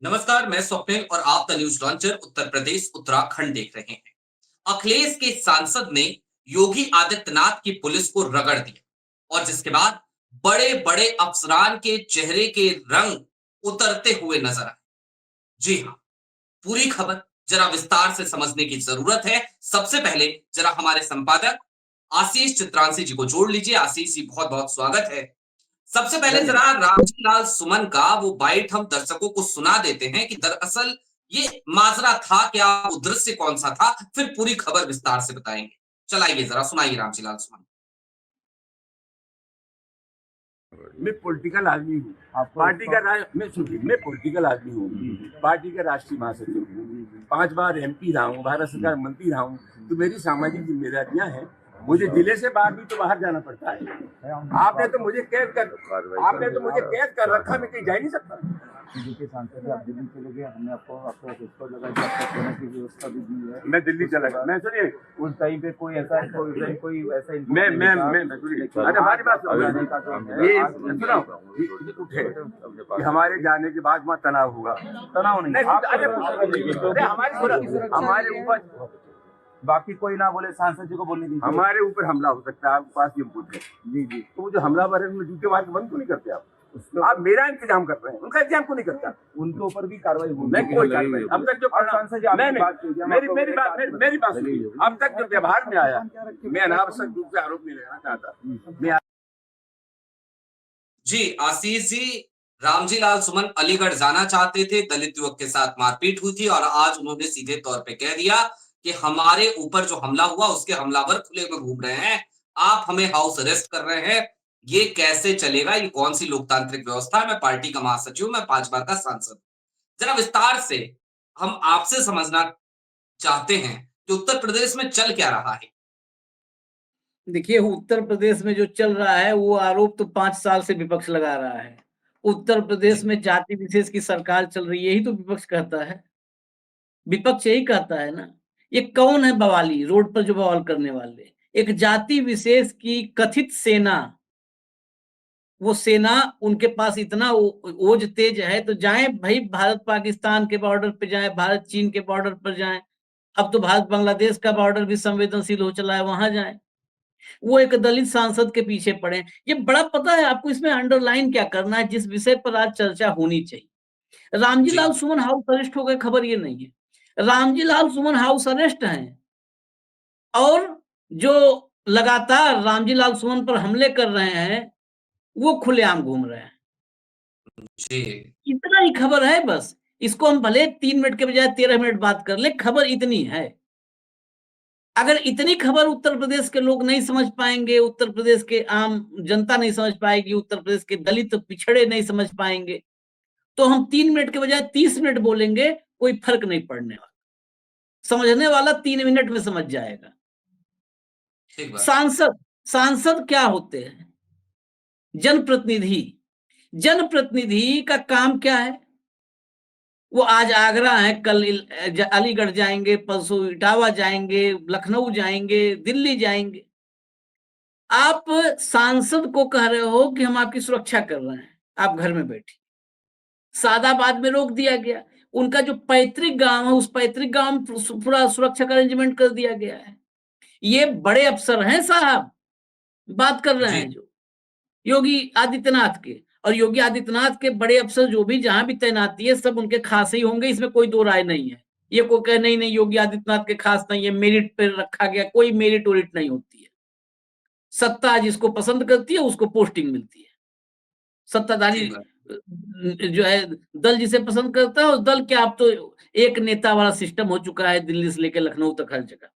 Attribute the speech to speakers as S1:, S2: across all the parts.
S1: नमस्कार, मैं स्वप्निल और आप the news launcher Uttar Pradesh Uttarakhand देख रहे हैं। अखिलेश के सांसद ने योगी आदित्यनाथ की पुलिस को रगड़ दिया और जिसके बाद बड़े बड़े अफसरान के चेहरे के रंग उतरते हुए नजर आए। जी हाँ, पूरी खबर जरा विस्तार से समझने की जरूरत है। सबसे पहले जरा हमारे संपादक आशीष चित्रांशी जी को जोड़ लीजिए। आशीष जी, बहुत बहुत स्वागत है। सबसे पहले जरा
S2: धन्यवाद।
S1: रामजी लाल सुमन का वो बाइट हम दर्शकों को सुना देते हैं कि दरअसल ये माजरा था क्या, वो दृश्य कौन सा था, फिर पूरी खबर विस्तार से बताएंगे। चलाइए, जरा सुनाइए रामजी लाल सुमन।
S2: मैं पॉलिटिकल आदमी हूँ। पार्टी का मैं पॉलिटिकल आदमी हूँ। पार्टी का राष्ट्रीय महासचिव हूँ। 5 बार MP रहा हूँ, भारत सरकार मंत्री रहा हूँ। तो मेरी सामाजिक जिम्मेदारियां हैं। मुझे जिले से बाहर भी तो बाहर जाना पड़ता है। आपने तो मुझे कैद कर रखा, मैं कहीं जा नहीं सकता।
S3: के सांसद आप दिल्ली चले गए, हमने आपको लगा कि आपको सोने की व्यवस्था भी दी है।
S2: मैं दिल्ली चला गया। मैं सुनिए,
S3: उस टाइम पे कोई ऐसा
S2: अरे हमारी बात सुनो, उठे कि हमारे जाने के बाद वहाँ तनाव हुआ।
S3: तनाव नहीं,
S2: हमारे ऊपर
S3: बाकी कोई ना बोले, सांसद जी को बोलने दीजिए।
S2: हमारे ऊपर हमला हो सकता है, आपके पास ही हम पूछे। जी, तो वो जो हमलावर है उनमें जूते मार के बंद क्यों नहीं करते आप मेरा इंतजाम कर रहे हैं, उनका इंतजाम क्यों नहीं करता?
S3: उनके ऊपर भी कार्रवाई होगी।
S2: नहीं, कोई कार्रवाई अब तक जो सांसद जी मेरी बात सुनिए। अब तक जो व्यवहार में आया, मैं अनावश्यक रूप से आरोप नहीं लगाना चाहता।
S1: जी आशीष जी, रामजी लाल सुमन अलीगढ़ जाना चाहते थे, दलित युवक के साथ मारपीट हुई थी और आज उन्होंने सीधे तौर पे कह दिया कि हमारे ऊपर जो हमला हुआ उसके हमलावर खुले में घूम रहे हैं, आप हमें हाउस अरेस्ट कर रहे हैं। ये कैसे चलेगा? ये कौन सी लोकतांत्रिक व्यवस्था है? मैं पार्टी का महासचिव, मैं 5 बार का सांसद। जरा विस्तार से हम आपसे समझना चाहते हैं कि उत्तर प्रदेश में चल क्या रहा है।
S4: देखिए, उत्तर प्रदेश में जो चल रहा है वो आरोप तो 5 साल से विपक्ष लगा रहा है। उत्तर प्रदेश
S1: जी
S4: में जाति विशेष की सरकार चल रही है, यही तो विपक्ष कहता है। विपक्ष यही कहता है ना। ये कौन है बवाली रोड पर जो बवाल करने वाले? एक जाति विशेष की कथित सेना, वो सेना उनके पास इतना ओज तेज है तो जाएं भाई, भारत पाकिस्तान के बॉर्डर पे जाएं, भारत चीन के बॉर्डर पर जाएं। अब तो भारत बांग्लादेश का बॉर्डर भी संवेदनशील हो चला है, वहां जाएं। वो एक दलित सांसद के पीछे पड़े। ये बड़ा पता है आपको, इसमें अंडरलाइन क्या करना है, जिस विषय पर आज चर्चा होनी चाहिए। रामजी
S1: जी
S4: लाल सुमन हाउस अरेस्ट हो गए, खबर ये नहीं है। रामजी लाल सुमन हाउस अरेस्ट हैं और जो लगातार रामजी लाल सुमन पर हमले कर रहे हैं वो खुलेआम घूम रहे हैं।
S1: जी
S4: इतना ही खबर है बस। इसको हम भले 3 मिनट के बजाय 13 मिनट बात कर ले, खबर इतनी है। अगर इतनी खबर उत्तर प्रदेश के लोग नहीं समझ पाएंगे, उत्तर प्रदेश के आम जनता नहीं समझ पाएगी, उत्तर प्रदेश के दलित पिछड़े नहीं समझ पाएंगे, तो हम 3 मिनट के बजाय 30 मिनट बोलेंगे, कोई फर्क नहीं पड़ने वाला। समझने वाला 3 मिनट में समझ जाएगा।
S1: ठीक बात।
S4: सांसद सांसद क्या होते हैं? जनप्रतिनिधि। जनप्रतिनिधि का काम क्या है? वो आज आगरा है, कल अलीगढ़ जाएंगे, परसों इटावा जाएंगे, लखनऊ जाएंगे, दिल्ली जाएंगे। आप सांसद को कह रहे हो कि हम आपकी सुरक्षा कर रहे हैं, आप घर में बैठिए। सादाबाद में रोक दिया गया। उनका जो पैतृक गांव है, उस पैतृक गांव में पूरा सुरक्षा का अरेंजमेंट कर दिया गया है। ये बड़े अफसर हैं साहब, बात कर रहे
S1: जी
S4: हैं जो योगी आदित्यनाथ के। और योगी आदित्यनाथ के बड़े अफसर जो भी जहां भी तैनाती है, सब उनके खास ही होंगे, इसमें कोई दो राय नहीं है। ये कोई कहे नहीं नहीं योगी आदित्यनाथ के खास नहीं है, मेरिट पर रखा गया, कोई मेरिट ओरिट नहीं होती है। सत्ता जिसको पसंद करती है उसको पोस्टिंग मिलती है। सत्ताधारी
S1: ठीक बात।
S4: जो है, दल जिसे पसंद करता है, उस दल के आप तो एक नेता वाला सिस्टम हो चुका है, दिल्ली से लेकर लखनऊ तक हर जगह।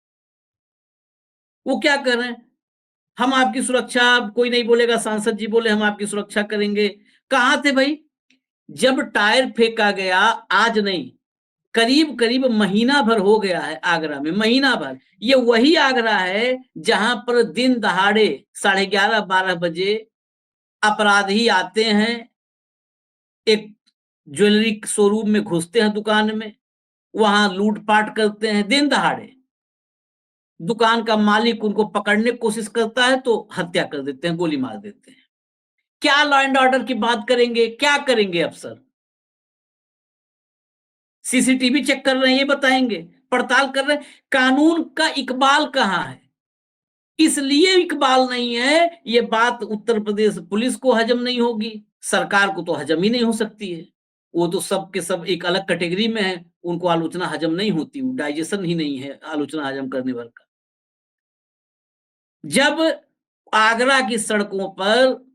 S4: वो क्या कर रहे हैं? हम आपकी सुरक्षा, कोई नहीं बोलेगा, सांसद जी बोले हम आपकी सुरक्षा करेंगे। कहां थे भाई जब टायर फेंका गया? आज नहीं, करीब करीब महीना भर हो गया है आगरा में, महीना भर। ये वही आगरा है जहां पर दिन दहाड़े 11:30-12 बजे अपराधी आते हैं, एक ज्वेलरी शोरूम में घुसते हैं, दुकान में, वहां लूटपाट करते हैं दिन दहाड़े। दुकान का मालिक उनको पकड़ने की कोशिश करता है तो हत्या कर देते हैं, गोली मार देते हैं। क्या लॉ एंड ऑर्डर की बात करेंगे? क्या करेंगे अफसर? सीसीटीवी चेक कर रहे हैं, ये बताएंगे, पड़ताल कर रहे हैं। कानून का इकबाल कहाँ है? इसलिए इकबाल नहीं है, ये बात उत्तर प्रदेश पुलिस को हजम नहीं होगी, सरकार को तो हजम ही नहीं हो सकती है। वो तो सब के सब एक अलग कैटेगरी में है, उनको आलोचना हजम नहीं होती, डाइजेशन ही नहीं है आलोचना हजम करने भर का। जब आगरा की सड़कों पर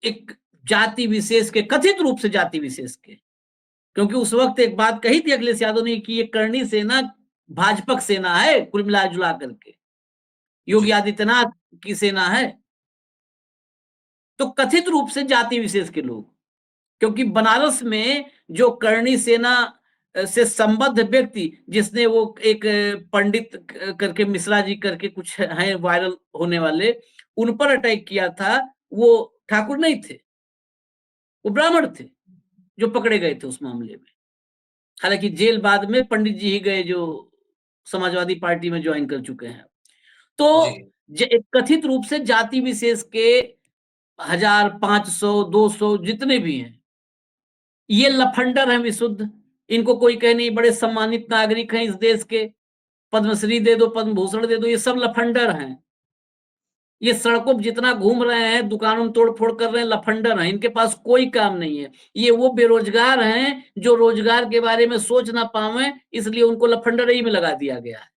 S4: एक जाति विशेष के, कथित रूप से जाति विशेष के, क्योंकि उस वक्त एक बात कही थी अखिलेश यादव ने कि ये करनी सेना भाजपा सेना है, कुल मिला जुला करके योगी आदित्यनाथ की सेना है। तो कथित रूप से जाति विशेष के लोग, क्योंकि बनारस में जो करनी सेना से संबद्ध व्यक्ति, जिसने वो एक पंडित करके मिश्रा जी करके कुछ हैं वायरल होने वाले, उन पर अटैक किया था, वो ठाकुर नहीं थे, वो ब्राह्मण थे जो पकड़े गए थे उस मामले में। हालांकि जेल बाद में पंडित जी ही गए जो समाजवादी पार्टी में ज्वाइन कर चुके हैं। तो कथित रूप से जाति विशेष के 1500 200 जितने भी हैं, ये लफंडर हैं विशुद्ध। इनको कोई कहे नहीं बड़े सम्मानित नागरिक हैं इस देश के, पद्मश्री दे दो, पद्म भूषण दे दो, ये सब लफंडर हैं। ये सड़कों पर जितना घूम रहे हैं, दुकानों में तोड़फोड़ कर रहे हैं, लफंडर हैं, इनके पास कोई काम नहीं है। ये वो बेरोजगार हैं जो रोजगार के बारे में सोच ना पावे, इसलिए उनको लफंडर ही में लगा दिया गया है।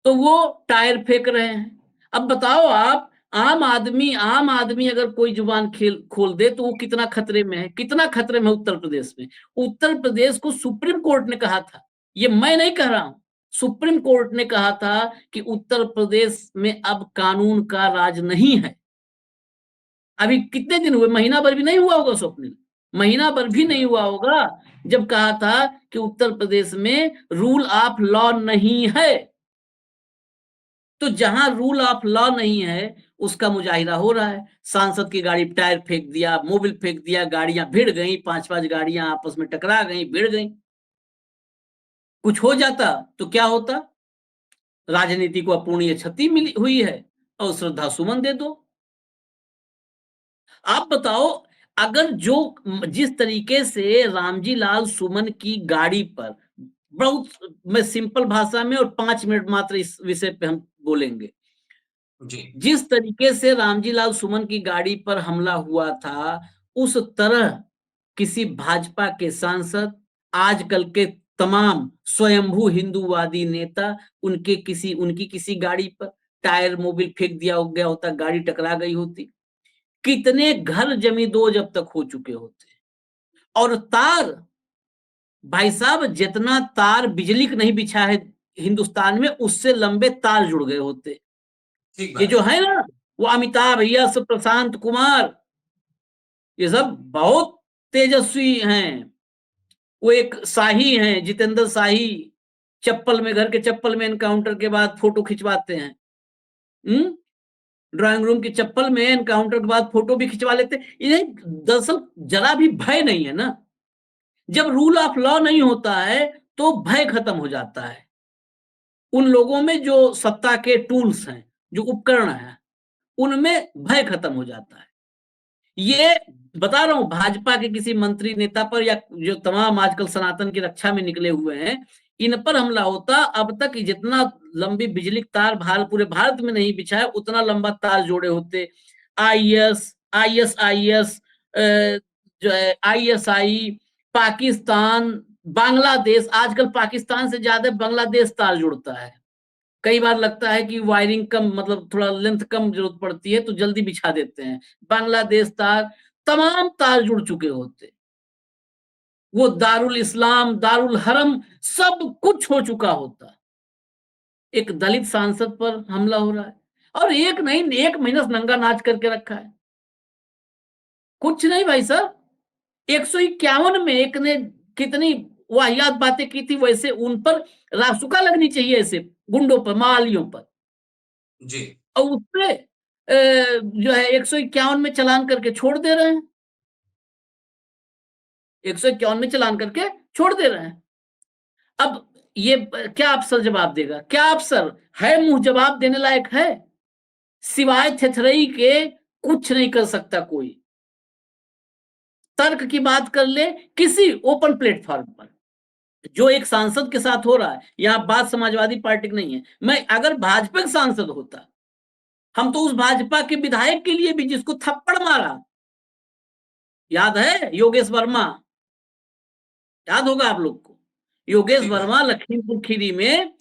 S4: तो वो टायर फेंक रहे हैं। अब बताओ आप, आम आदमी अगर कोई जुबान खोल दे तो वो कितना खतरे में है, कितना खतरे में है उत्तर प्रदेश में। उत्तर प्रदेश को सुप्रीम कोर्ट ने कहा था, ये मैं नहीं कह रहा हूं, सुप्रीम कोर्ट ने कहा था कि उत्तर प्रदेश में अब कानून का राज नहीं है। अभी कितने दिन हुए, महीना भर भी नहीं हुआ होगा स्वप्निल, महीना भर भी नहीं हुआ होगा जब कहा था कि उत्तर प्रदेश में रूल ऑफ लॉ नहीं है। तो जहां रूल ऑफ लॉ नहीं है उसका मुजाहिरा हो रहा है। सांसद की गाड़ी टायर फेंक दिया, मोबिल फेंक दिया, गाड़ियां भिड़ गई, 5-5 गाड़ियां आपस में टकरा गई, भिड़ गई। कुछ हो जाता तो क्या होता? राजनीति को अपूर्णीय क्षति मिली हुई है और श्रद्धा सुमन दे दो। आप बताओ, अगर जो जिस तरीके से रामजी लाल सुमन की गाड़ी पर, बहुत मैं सिंपल भाषा में और 5 मिनट मात्र इस विषय पे हम बोलेंगे, जिस तरीके से रामजी लाल सुमन की गाड़ी पर हमला हुआ था, उस तरह किसी भाजपा के सांसद, आजकल के तमाम स्वयंभू हिंदूवादी नेता, उनकी किसी गाड़ी पर टायर मोबिल फेंक दिया गया होता, गाड़ी टकरा गई होती। कितने घर जमींदोज अब तक हो चुके होते। और तार, भाई साहब, जितना तार बिजली का नहीं बिछा है हिंदुस्तान में, उससे लंबे तार जुड़ गए होते। ये जो है ना, वो अमिताभ, यश, प्रशांत कुमार, ये सब बहुत तेजस्वी हैं। वो एक शाही हैं, जितेंद्र शाही, चप्पल में, घर के चप्पल में एनकाउंटर के बाद फोटो खिंचवाते हैं। ड्राइंग रूम की चप्पल में एनकाउंटर के बाद फोटो भी खिंचवा लेते हैं। इन्हें दरअसल जरा भी भय नहीं है ना। जब रूल ऑफ लॉ नहीं होता है तो भय खत्म हो जाता है। उन लोगों में जो सत्ता के टूल्स हैं, जो उपकरण हैं, उनमें भय खत्म हो जाता है। ये बता रहा हूं, भाजपा के किसी मंत्री नेता पर या जो तमाम आजकल सनातन की रक्षा में निकले हुए हैं, इन पर हमला होता, अब तक जितना लंबी बिजली तार पूरे भारत में नहीं बिछा है, उतना लंबा तार जोड़े होते। आईएसआईएस, जो है आईएसआई, पाकिस्तान, बांग्लादेश, आजकल पाकिस्तान से ज्यादा बांग्लादेश तार जुड़ता है। कई बार लगता है कि वायरिंग कम, मतलब थोड़ा लेंथ कम जरूरत पड़ती है तो जल्दी बिछा देते हैं। बांग्लादेश तार, तमाम तार जुड़ चुके होते। वो दारुल इस्लाम, दारुल हरम, सब कुछ हो चुका होता। एक दलित सांसद पर हमला हो रहा है और एक नहीं, 1 महीना से नंगा नाच करके रखा है। कुछ नहीं भाई साहब, 151 में एक ने कितनी वाहियात बातें की थी, वैसे उन पर रासुका लगनी चाहिए, ऐसे गुंडों पर, मालियों पर जी। और उसपे जो है 151 में चालान करके छोड़ दे रहे हैं, 151 में चालान करके छोड़ दे रहे हैं। अब ये क्या अफसर जवाब देगा? क्या अफसर है मुंह जवाब देने लायक है? सिवाय थेथरई के कुछ नहीं कर सकता कोई। तर्क की बात कर ले किसी ओपन प्लेटफॉर्म पर, जो एक सांसद के साथ हो रहा है। यहाँ बात समाजवादी पार्टी की नहीं है। मैं अगर भाजपा का सांसद होता, हम तो उस भाजपा के विधायक के लिए भी जिसको थप्पड़ मारा, याद है योगेश वर्मा, याद होगा आप लोग को, योगेश वर्मा लखीमपुर खीरी में,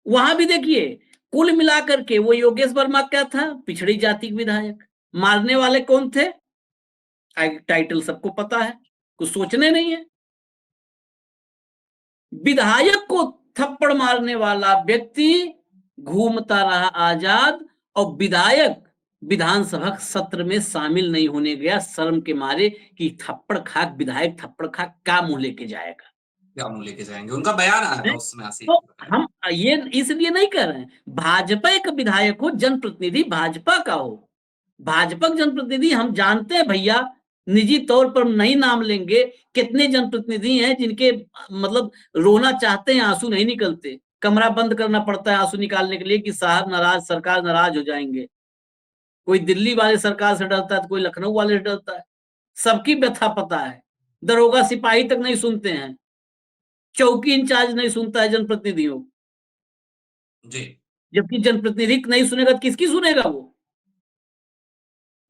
S4: वहां भी देखिए कुल मिलाकर के वो योगेश वर्मा क्या था, पिछड़ी जाति के विधायक। मारने वाले कौन थे, टाइटल सबको पता है, कुछ सोचने नहीं है। विधायक को थप्पड़ मारने वाला व्यक्ति घूमता रहा आजाद, और विधायक विधानसभा सत्र में शामिल नहीं होने गया शर्म के मारे कि थप्पड़ खा, विधायक थप्पड़ खा क्या मुंह लेके जाएगा।
S1: क्या मुंह लेके जाएंगे, उनका बयान आया था उसमें आशीष
S4: तो
S1: का।
S4: हम ये इसलिए नहीं कर रहे हैं, भाजपा का विधायक हो, जनप्रतिनिधि भाजपा का हो, भाजपा का जनप्रतिनिधि हम जानते हैं भैया, निजी तौर पर नहीं नाम लेंगे, कितने जनप्रतिनिधि हैं जिनके मतलब रोना चाहते हैं, आंसू नहीं निकलते, कमरा बंद करना पड़ता है आंसू निकालने के लिए कि साहब नाराज, सरकार नाराज हो जाएंगे। कोई दिल्ली वाले सरकार से डरता है तो कोई लखनऊ वाले से डरता है, सबकी व्यथा पता है। दरोगा सिपाही तक नहीं सुनते हैं, चौकी इंचार्ज नहीं सुनता है जनप्रतिनिधियों,
S1: जी
S4: जबकि जनप्रतिनिधि नहीं सुनेगा तो किसकी सुनेगा वो।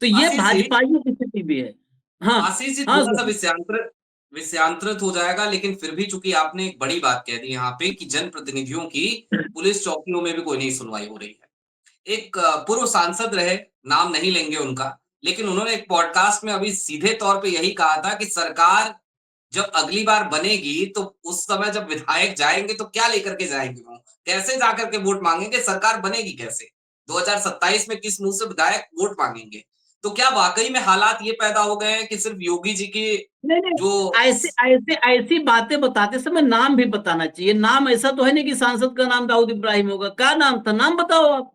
S4: तो ये
S1: आशीष जी,
S4: भाजपाइयों की स्थिति भी है। हाँ
S1: आशीष जी,
S4: हाँ
S1: थोड़ा सा
S4: सर।
S1: विषयांतरित हो जाएगा, लेकिन फिर भी चूंकि आपने एक बड़ी बात कह दी यहाँ पे कि जनप्रतिनिधियों की पुलिस चौकियों में भी कोई नहीं सुनवाई हो रही है। एक पूर्व सांसद रहे, नाम नहीं लेंगे उनका, लेकिन उन्होंने एक पॉडकास्ट में अभी सीधे तौर पे यही कहा था कि सरकार जब अगली बार बनेगी तो उस समय जब विधायक जाएंगे तो क्या लेकर के जाएंगे, वो कैसे जाकर के वोट मांगेंगे, सरकार बनेगी कैसे, 2027 में किस मुंह से विधायक वोट मांगेंगे। तो क्या वाकई में हालात ये पैदा हो गए हैं कि सिर्फ योगी जी की
S4: नहीं नहीं,
S1: जो
S4: ऐसे ऐसे ऐसी बातें बताते समय नाम भी बताना चाहिए। नाम ऐसा तो है नहीं कि सांसद का नाम दाऊद इब्राहिम होगा, क्या नाम था, नाम बताओ आप।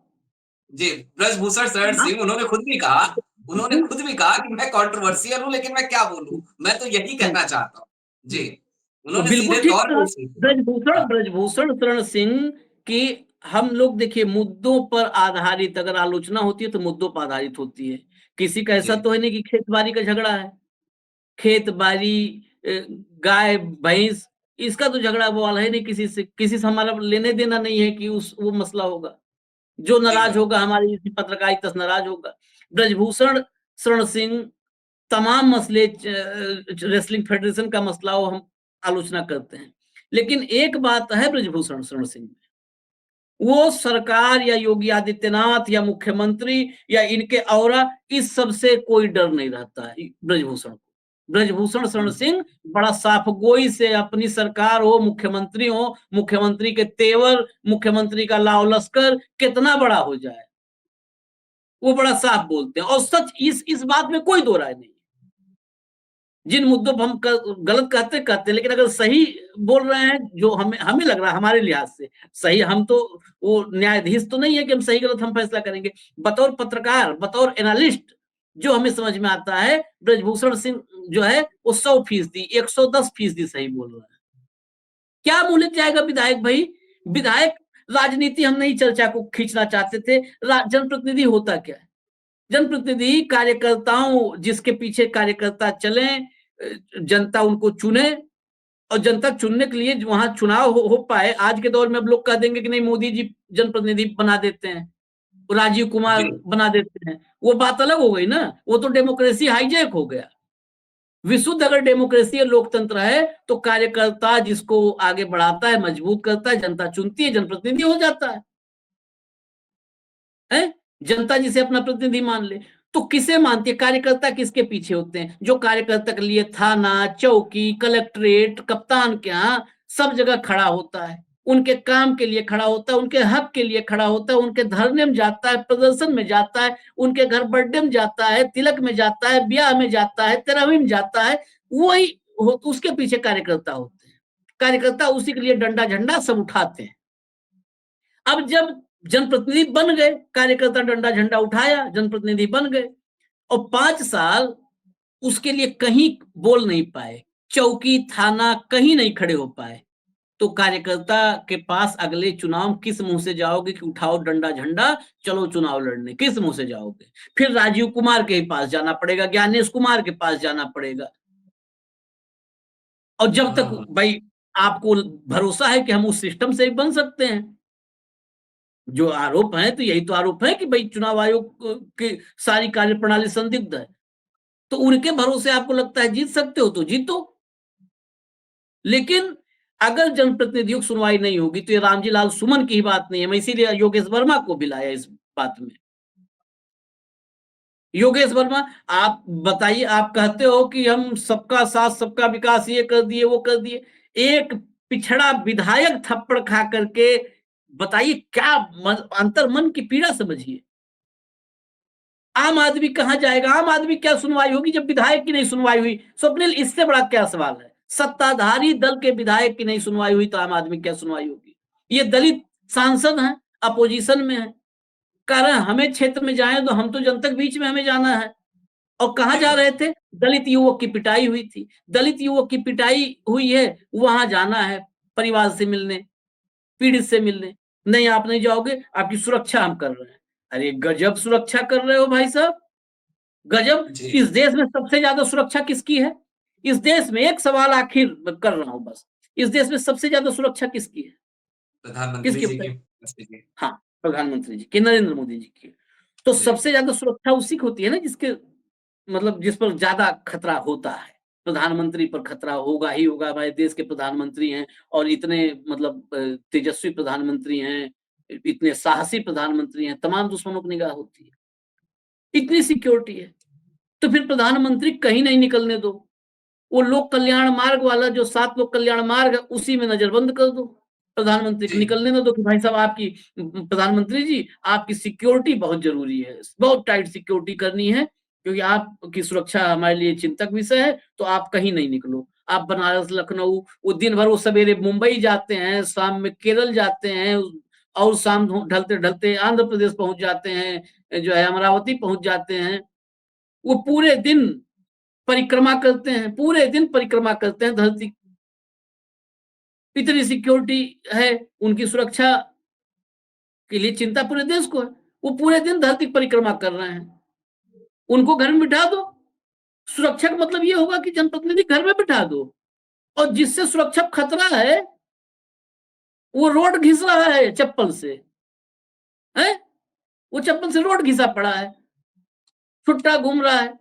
S1: जी ब्रजभूषण शरण
S4: हाँ?
S1: सिंह, उन्होंने खुद भी कहा कि मैं कंट्रोवर्शियल हूं, लेकिन मैं क्या बोलूं, मैं तो यही कहना चाहता हूँ। जी,
S4: तो
S1: उन्होंने
S4: बिल्कुल
S1: सीधे
S4: ठीक
S1: तौर
S4: कहा।
S1: पे इस चीज को कहा।
S4: ब्रजभूषण शरण सिंह की, हम लोग देखिए मुद्दों पर आधारित अगर आलोचना होती है तो मुद्दों पर आधारित होती है। किसी का ऐसा
S1: जी
S4: तो है नहीं कि खेत बाड़ी का झगड़ा है, खेत बाड़ी, गाय भैंस, इसका तो झगड़ा वो वाला है नहीं, किसी से हमारा लेने देना नहीं है कि उस वो मसला होगा। जो नाराज
S1: एकदम
S4: होगा हमारी इसी पत्रकारिता से नाराज होगा। ब्रजभूषण शरण सिंह तमाम मसले, रेसलिंग फेडरेशन का मसला हो, हम आलोचना करते हैं। लेकिन एक बात है ब्रजभूषण शरण सिंह में, वो सरकार या योगी आदित्यनाथ या मुख्यमंत्री या इनके औरा, इस सब से कोई डर नहीं रहता है ब्रजभूषण को। ब्रजभूषण शरण सिंह बड़ा साफगोई से, अपनी सरकार हो, मुख्यमंत्री के तेवर, मुख्यमंत्री का लाव लश्कर कितना बड़ा हो जाए, वो बड़ा साफ बोलते हैं। और सच, इस बात में कोई दो राय नहीं। जिन मुद्दों पर हम गलत कहते हैं, लेकिन अगर सही बोल रहे हैं, जो हमें लग रहा है हमारे लिहाज से सही, हम तो वो न्यायाधीश तो नहीं है कि हम सही गलत हम फैसला करेंगे। बतौर पत्रकार, बतौर एनालिस्ट, जो हमें समझ में आता है, ब्रजभूषण सिंह जो है वो 100%, 110% सही बोल रहा है। क्या मूल्य जाएगा विधायक भाई, विधायक, राजनीति हम नहीं चर्चा को खींचना चाहते थे। जनप्रतिनिधि होता क्या है, जनप्रतिनिधि कार्यकर्ताओं, जिसके पीछे कार्यकर्ता चले, जनता उनको चुने, और जनता चुनने के लिए वहां चुनाव हो पाए। आज के दौर में अब लोग कह देंगे कि नहीं मोदी जी जनप्रतिनिधि बना देते हैं, राजीव कुमार
S1: जी
S4: बना देते हैं, वो बात अलग हो गई ना, वो तो डेमोक्रेसी हाईजैक हो गया। विशुद्ध अगर डेमोक्रेसी लोकतंत्र है तो कार्यकर्ता जिसको आगे बढ़ाता है, मजबूत करता है, जनता चुनती है, जनप्रतिनिधि हो जाता है? जनता जिसे अपना प्रतिनिधि मान ले। तो किसे मानती है, कार्यकर्ता किसके पीछे होते हैं, जो कार्यकर्ता के लिए थाना, चौकी, कलेक्ट्रेट, कप्तान के यहाँ सब जगह खड़ा होता है, उनके काम के लिए खड़ा होता है, उनके हक के लिए खड़ा होता है, उनके धरने में जाता है, प्रदर्शन में जाता है, उनके घर बर्थडे में जाता है, तिलक में जाता है, ब्याह में जाता है, तेरहवीं में जाता है, वही उसके पीछे कार्यकर्ता होते हैं। कार्यकर्ता उसी के लिए डंडा झंडा सब उठाते हैं। अब जब जनप्रतिनिधि बन गए, कार्यकर्ता डंडा झंडा उठाया, जनप्रतिनिधि बन गए, और 5 साल उसके लिए कहीं बोल नहीं पाए, चौकी थाना कहीं नहीं खड़े हो पाए, तो कार्यकर्ता के पास अगले चुनाव किस मुंह से जाओगे कि उठाओ डंडा झंडा, चलो चुनाव लड़ने, किस मुंह से जाओगे? फिर राजीव कुमार के पास जाना पड़ेगा, ज्ञानेश कुमार के पास जाना पड़ेगा, और जब तक भाई आपको भरोसा है कि हम उस सिस्टम से बन सकते हैं, जो आरोप है तो यही तो आरोप है कि भाई चुनाव आयोग की सारी कार्यप्रणाली संदिग्ध है, तो उनके भरोसे आपको लगता है जीत सकते हो तो जीतो। लेकिन अगर जनप्रतिनिधियों की सुनवाई नहीं होगी तो ये रामजी लाल सुमन की ही बात नहीं है। मैं इसीलिए योगेश वर्मा को भी लाया इस बात में। योगेश वर्मा, आप बताइए, आप कहते हो कि हम सबका साथ सबका विकास ये कर दिए वो कर दिए, एक पिछड़ा विधायक थप्पड़ खा करके बताइए क्या अंतर मन की पीड़ा समझिए। आम आदमी कहां जाएगा? आम आदमी क्या सुनवाई होगी जब विधायक की नहीं सुनवाई हुई? स्वप्निल, इससे बड़ा क्या सवाल है? सत्ताधारी दल के विधायक की नहीं सुनवाई हुई तो आम आदमी क्या सुनवाई होगी? ये दलित सांसद हैं, अपोजिशन में है, कह रहे हैं हमें क्षेत्र में जाएं तो हम तो जनता के बीच में हमें जाना है। और कहां जा रहे थे? दलित युवक की पिटाई हुई थी, दलित युवक की पिटाई हुई है, वहां जाना है परिवार से मिलने, पीड़ित से मिलने। नहीं, आप नहीं जाओगे, आपकी सुरक्षा हम कर रहे हैं। अरे गजब सुरक्षा कर रहे हो भाई साहब, गजब।
S1: जी।
S4: इस देश में सबसे ज्यादा सुरक्षा किसकी है? इस देश में एक सवाल आखिर कर रहा हूं बस, इस देश में सबसे ज्यादा सुरक्षा किसकी है?
S1: प्रधानमंत्री
S4: किसकी
S1: जी
S4: बताइए?
S1: की।
S4: हाँ, प्रधानमंत्री जी की, नरेंद्र मोदी जी की। तो
S1: जी।
S4: सबसे ज्यादा सुरक्षा उसी की होती है ना जिसके मतलब जिस पर ज्यादा खतरा होता है। प्रधानमंत्री पर खतरा होगा ही होगा, हमारे देश के प्रधानमंत्री हैं और इतने मतलब तेजस्वी प्रधानमंत्री हैं, इतने साहसी प्रधानमंत्री हैं, तमाम दुश्मनों की निगाह होती है, इतनी सिक्योरिटी है। तो फिर प्रधानमंत्री कहीं नहीं निकलने दो, वो लोक कल्याण मार्ग वाला जो 7 लोक कल्याण मार्ग है उसी में नजरबंद कर दो, प्रधानमंत्री को
S1: जी।
S4: निकलने ना दो कि भाई साहब आपकी प्रधानमंत्री जी आपकी सिक्योरिटी बहुत जरूरी है, बहुत टाइट सिक्योरिटी करनी है क्योंकि आपकी सुरक्षा हमारे लिए चिंतक विषय है, तो आप कहीं नहीं निकलो। आप बनारस, लखनऊ, वो दिन भर वो सवेरे मुंबई जाते हैं, शाम में केरल जाते हैं और शाम ढलते ढलते आंध्र प्रदेश पहुंच जाते हैं, जो है अमरावती पहुंच जाते हैं। वो पूरे दिन परिक्रमा करते हैं, पूरे दिन परिक्रमा करते हैं धरती। इतनी सिक्योरिटी है, उनकी सुरक्षा के लिए चिंता पूरे देश को है। वो पूरे दिन धरती परिक्रमा कर रहे हैं, उनको घर में बिठा दो। सुरक्षा का मतलब ये होगा कि जनप्रतिनिधि घर में बिठा दो, और जिससे सुरक्षा खतरा है वो रोड घिस रहा है चप्पल से, है? वो चप्पल से रोड घिसा पड़ा है, छुट्टा घूम रहा है।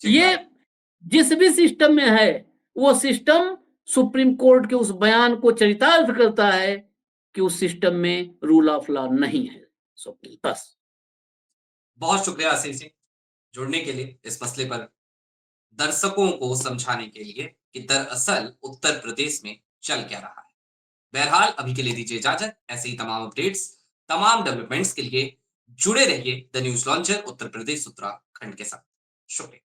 S4: ये जिस भी सिस्टम में है, वो सिस्टम सुप्रीम कोर्ट के उस बयान को चरितार्थ करता है कि उस सिस्टम में रूल ऑफ लॉ नहीं है। स्वप्निल, बस।
S1: बहुत शुक्रिया आशीष जी जुड़ने के लिए इस मसले पर दर्शकों को समझाने के लिए कि दरअसल उत्तर प्रदेश में चल क्या रहा है। बहरहाल अभी के लिए दीजिए इजाजत। ऐसे ही तमाम अपडेट्स, तमाम डेवलपमेंट्स के लिए जुड़े रहिए the news launcher Uttar Pradesh Uttarakhand के साथ। शुक्रिया।